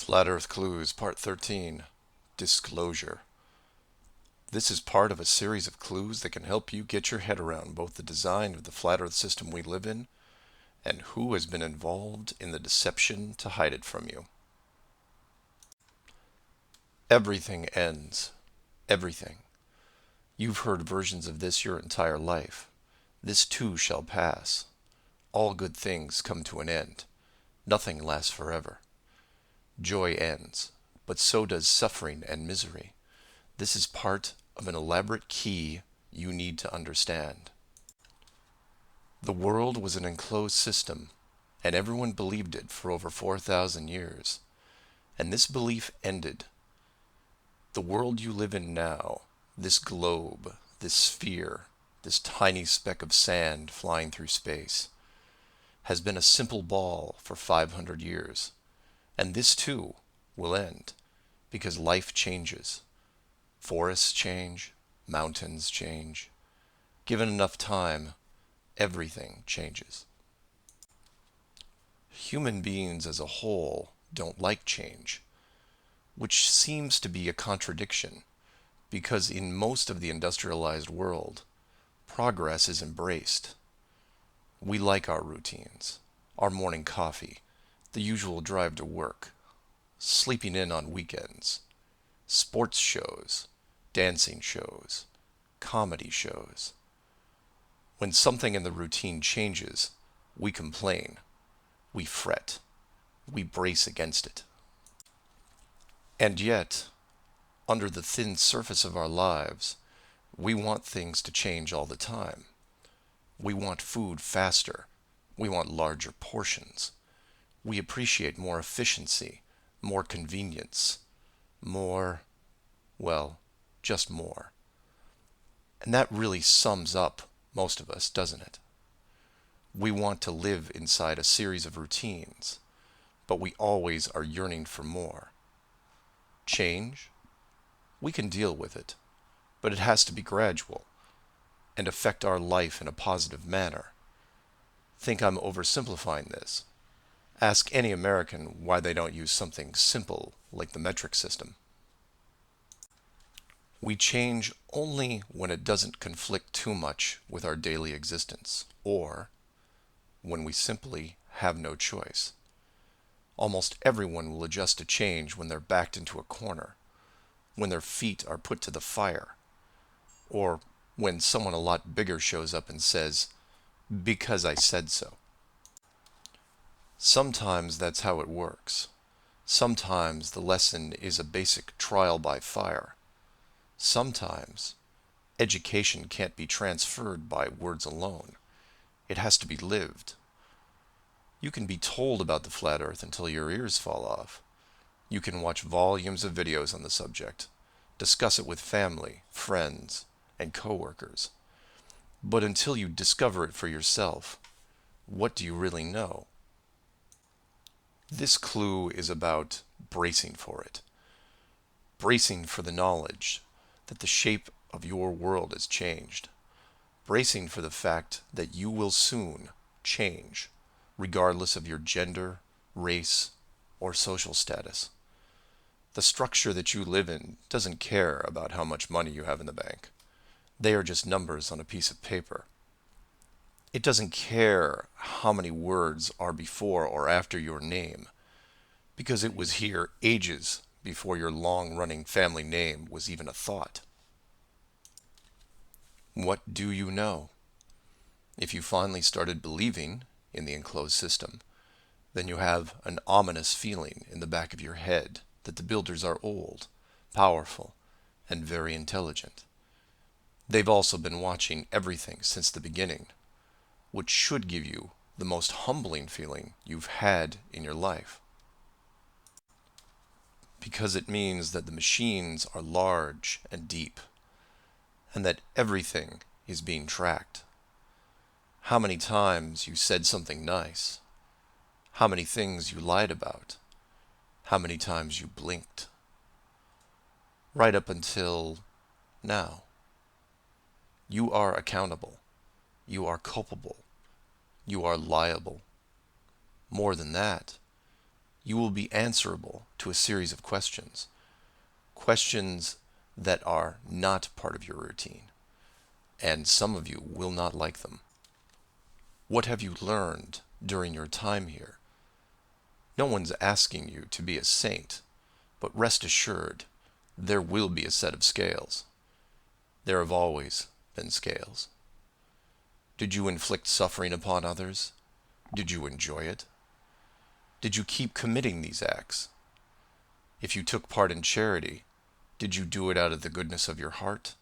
Flat Earth Clues, Part 13, Disclosure. This is part of a series of clues that can help you get your head around both the design of the flat Earth system we live in and who has been involved in the deception to hide it from you. Everything ends. Everything. You've heard versions of this your entire life. This too shall pass. All good things come to an end. Nothing lasts forever. Joy ends, but so does suffering and misery. This is part of an elaborate key you need to understand. The world was an enclosed system, and everyone believed it for over 4,000 years. And this belief ended. The world you live in now, this globe, this sphere, this tiny speck of sand flying through space, has been a simple ball for 500 years. And this too will end, because life changes. Forests change, mountains change. Given enough time, everything changes. Human beings as a whole don't like change, which seems to be a contradiction, because in most of the industrialized world, progress is embraced. We like our routines, our morning coffee, the usual drive to work, sleeping in on weekends, sports shows, dancing shows, comedy shows. When something in the routine changes, we complain, we fret, we brace against it. And yet, under the thin surface of our lives, we want things to change all the time. We want food faster. We want larger portions. We appreciate more efficiency, more convenience, more, well, just more. And that really sums up most of us, doesn't it? We want to live inside a series of routines, but we always are yearning for more. Change? We can deal with it, but it has to be gradual and affect our life in a positive manner. Think I'm oversimplifying this? Ask any American why they don't use something simple like the metric system. We change only when it doesn't conflict too much with our daily existence, or when we simply have no choice. Almost everyone will adjust to change when they're backed into a corner, when their feet are put to the fire, or when someone a lot bigger shows up and says, "Because I said so." Sometimes that's how it works. Sometimes the lesson is a basic trial by fire. Sometimes education can't be transferred by words alone. It has to be lived. You can be told about the flat earth until your ears fall off. You can watch volumes of videos on the subject, discuss it with family, friends, and coworkers. But until you discover it for yourself, what do you really know? This clue is about bracing for it. Bracing for the knowledge that the shape of your world has changed. Bracing for the fact that you will soon change, regardless of your gender, race, or social status. The structure that you live in doesn't care about how much money you have in the bank. They are just numbers on a piece of paper. It doesn't care how many words are before or after your name, because it was here ages before your long-running family name was even a thought. What do you know? If you finally started believing in the enclosed system, then you have an ominous feeling in the back of your head that the builders are old, powerful, and very intelligent. They've also been watching everything since the beginning, which should give you the most humbling feeling you've had in your life. Because it means that the machines are large and deep, and that everything is being tracked. How many times you said something nice, how many things you lied about, how many times you blinked. Right up until now. You are accountable. You are culpable. You are liable. More than that, You will be answerable to a series of questions, questions that are not part of your routine, and some of you will not like them. What have you learned during your time here? No one's asking you to be a saint, but rest assured, there will be a set of scales. There have always been scales. Did you inflict suffering upon others? Did you enjoy it? Did you keep committing these acts? If you took part in charity, did you do it out of the goodness of your heart,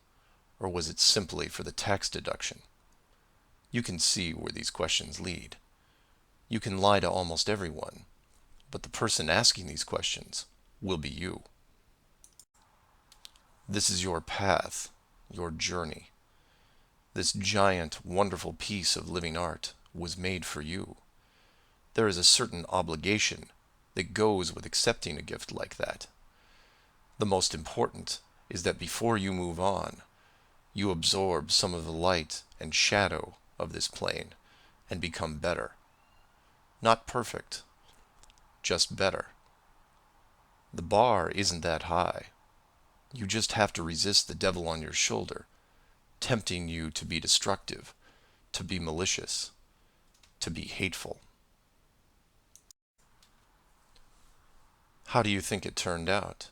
or was it simply for the tax deduction? You can see where these questions lead. You can lie to almost everyone, but the person asking these questions will be you. This is your path, your journey. This giant, wonderful piece of living art was made for you. There is a certain obligation that goes with accepting a gift like that. The most important is that before you move on, you absorb some of the light and shadow of this plane and become better. Not perfect, just better. The bar isn't that high. You just have to resist the devil on your shoulder, tempting you to be destructive, to be malicious, to be hateful. How do you think it turned out?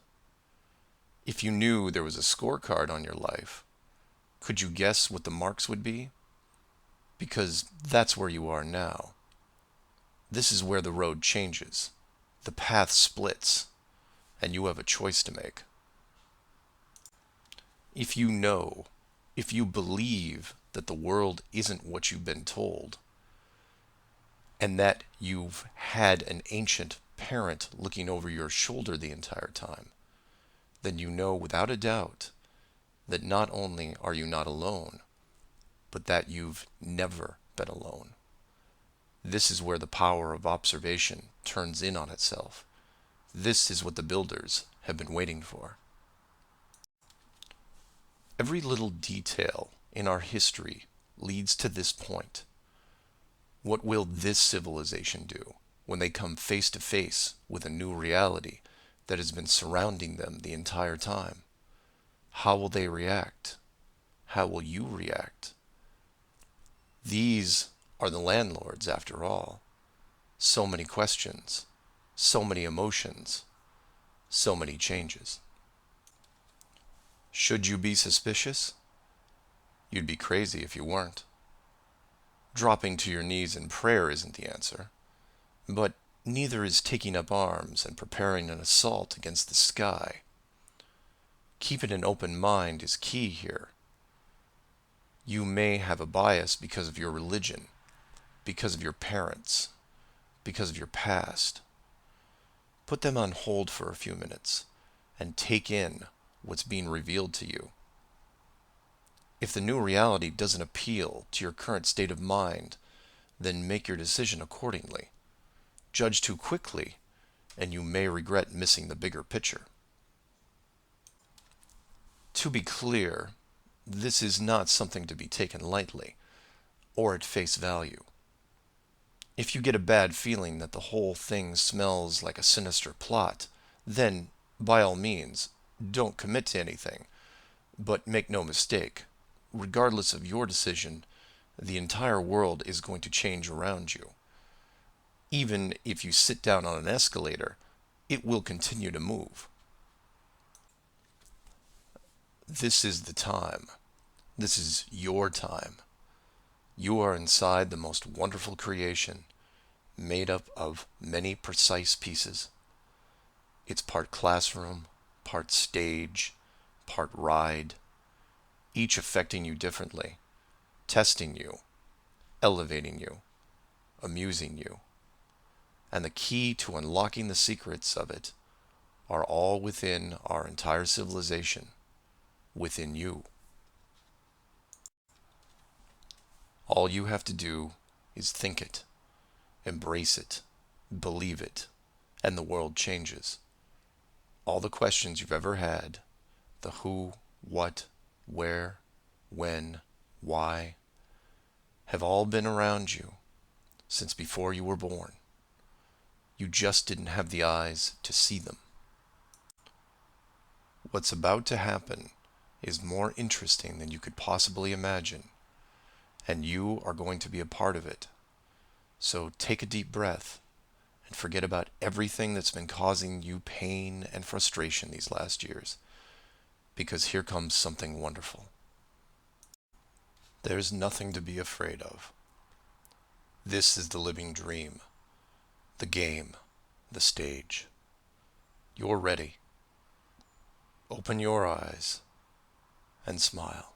If you knew there was a scorecard on your life, could you guess what the marks would be? Because that's where you are now. This is where the road changes. The path splits, and you have a choice to make. If you know, if you believe that the world isn't what you've been told, and that you've had an ancient parent looking over your shoulder the entire time, then you know without a doubt that not only are you not alone, but that you've never been alone. This is where the power of observation turns in on itself. This is what the builders have been waiting for. Every little detail in our history leads to this point. What will this civilization do when they come face to face with a new reality that has been surrounding them the entire time? How will they react? How will you react? These are the landlords, after all. So many questions, so many emotions, so many changes. Should you be suspicious? You'd be crazy if you weren't. Dropping to your knees in prayer isn't the answer, but neither is taking up arms and preparing an assault against the sky. Keeping an open mind is key here. You may have a bias because of your religion, because of your parents, because of your past. Put them on hold for a few minutes and take in what's being revealed to you. If the new reality doesn't appeal to your current state of mind, then make your decision accordingly. Judge too quickly, and you may regret missing the bigger picture. To be clear, this is not something to be taken lightly or at face value. If you get a bad feeling that the whole thing smells like a sinister plot, then, by all means, don't commit to anything. But make no mistake, regardless of your decision, the entire world is going to change around you. Even if you sit down on an escalator, it will continue to move. This is the time. This is your time. You are inside the most wonderful creation, made up of many precise pieces. It's part classroom, part stage, part ride, each affecting you differently, testing you, elevating you, amusing you. And the key to unlocking the secrets of it are all within our entire civilization, within you. All you have to do is think it, embrace it, believe it, and the world changes. All the questions you've ever had, the who, what, where, when, why, have all been around you since before you were born. You just didn't have the eyes to see them. What's about to happen is more interesting than you could possibly imagine, and you are going to be a part of it. So take a deep breath and forget about everything that's been causing you pain and frustration these last years, because here comes something wonderful. There's nothing to be afraid of. This is the living dream, the game, the stage. You're ready. Open your eyes and smile.